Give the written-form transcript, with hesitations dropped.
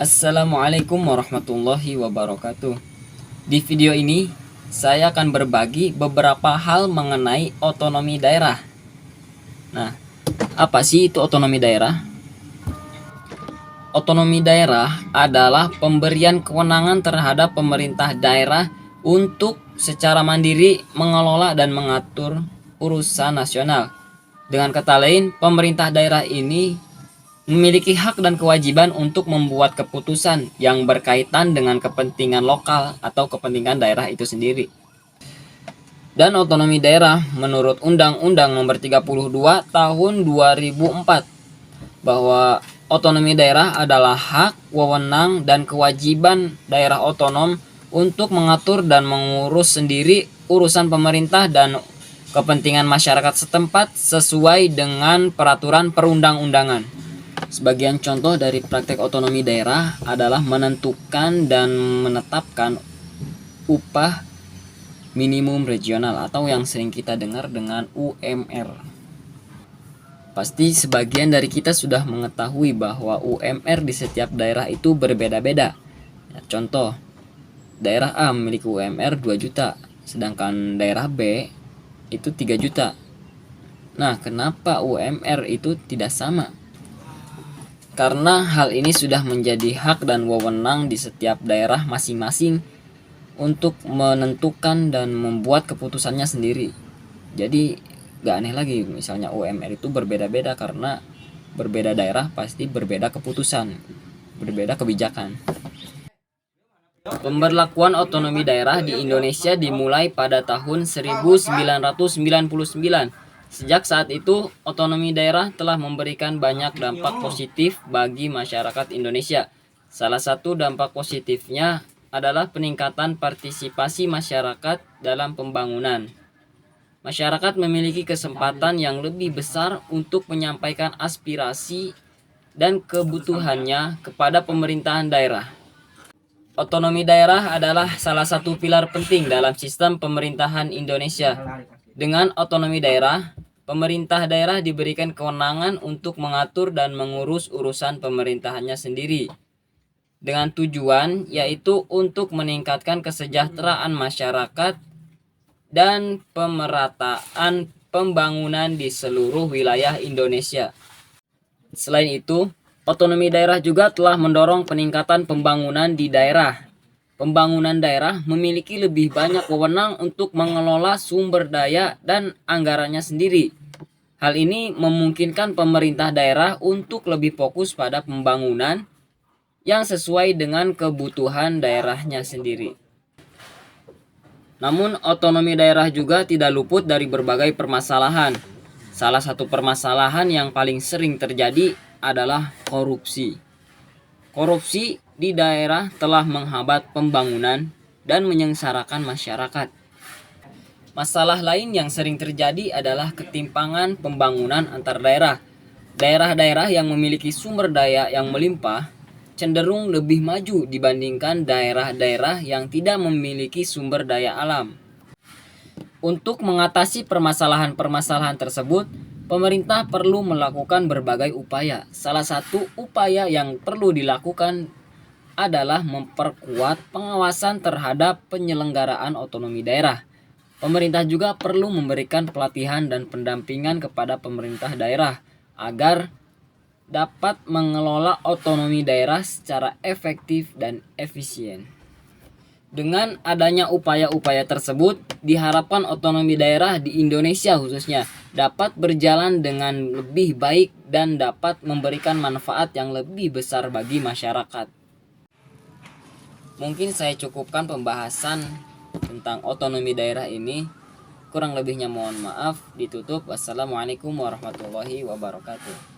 Assalamualaikum warahmatullahi wabarakatuh. Di video ini saya akan berbagi beberapa hal mengenai otonomi daerah. Nah, apa sih itu otonomi daerah? Otonomi daerah adalah pemberian kewenangan terhadap pemerintah daerah untuk secara mandiri mengelola dan mengatur urusan nasional. Dengan kata lain, pemerintah daerah ini memiliki hak dan kewajiban untuk membuat keputusan yang berkaitan dengan kepentingan lokal atau kepentingan daerah itu sendiri. Dan otonomi daerah menurut Undang-Undang Nomor 32 Tahun 2004 bahwa otonomi daerah adalah hak, wewenang, dan kewajiban daerah otonom untuk mengatur dan mengurus sendiri urusan pemerintah dan kepentingan masyarakat setempat sesuai dengan peraturan perundang-undangan. Sebagian contoh dari praktek otonomi daerah adalah menentukan dan menetapkan upah minimum regional atau yang sering kita dengar dengan UMR. Pasti sebagian dari kita sudah mengetahui bahwa UMR di setiap daerah itu berbeda-beda. Ya, contoh, daerah A memiliki UMR 2 juta, sedangkan daerah B itu 3 juta. Nah, kenapa UMR itu tidak sama? Karena hal ini sudah menjadi hak dan wewenang di setiap daerah masing-masing untuk menentukan dan membuat keputusannya sendiri. Jadi gak aneh lagi misalnya UMR itu berbeda-beda karena berbeda daerah pasti berbeda keputusan, berbeda kebijakan. Pemberlakuan otonomi daerah di Indonesia dimulai pada tahun 1999. Sejak saat itu, otonomi daerah telah memberikan banyak dampak positif bagi masyarakat Indonesia. Salah satu dampak positifnya adalah peningkatan partisipasi masyarakat dalam pembangunan. Masyarakat memiliki kesempatan yang lebih besar untuk menyampaikan aspirasi dan kebutuhannya kepada pemerintahan daerah. Otonomi daerah adalah salah satu pilar penting dalam sistem pemerintahan Indonesia. Dengan otonomi daerah, pemerintah daerah diberikan kewenangan untuk mengatur dan mengurus urusan pemerintahannya sendiri. Dengan tujuan yaitu untuk meningkatkan kesejahteraan masyarakat dan pemerataan pembangunan di seluruh wilayah Indonesia. Selain itu, otonomi daerah juga telah mendorong peningkatan pembangunan di daerah. Pembangunan daerah memiliki lebih banyak wewenang untuk mengelola sumber daya dan anggarannya sendiri. Hal ini memungkinkan pemerintah daerah untuk lebih fokus pada pembangunan yang sesuai dengan kebutuhan daerahnya sendiri. Namun, otonomi daerah juga tidak luput dari berbagai permasalahan. Salah satu permasalahan yang paling sering terjadi adalah korupsi. Korupsi di daerah telah menghambat pembangunan dan menyengsarakan masyarakat. Masalah lain yang sering terjadi adalah ketimpangan pembangunan antar daerah. Daerah-daerah yang memiliki sumber daya yang melimpah cenderung lebih maju dibandingkan daerah-daerah yang tidak memiliki sumber daya alam. Untuk mengatasi permasalahan-permasalahan tersebut, pemerintah perlu melakukan berbagai upaya. Salah satu upaya yang perlu dilakukan adalah memperkuat pengawasan terhadap penyelenggaraan otonomi daerah. Pemerintah juga perlu memberikan pelatihan dan pendampingan kepada pemerintah daerah agar dapat mengelola otonomi daerah secara efektif dan efisien. Dengan adanya upaya-upaya tersebut, diharapkan otonomi daerah di Indonesia khususnya dapat berjalan dengan lebih baik dan dapat memberikan manfaat yang lebih besar bagi masyarakat. Mungkin saya cukupkan pembahasan tentang otonomi daerah ini. Kurang lebihnya mohon maaf, ditutup. Wassalamualaikum warahmatullahi wabarakatuh.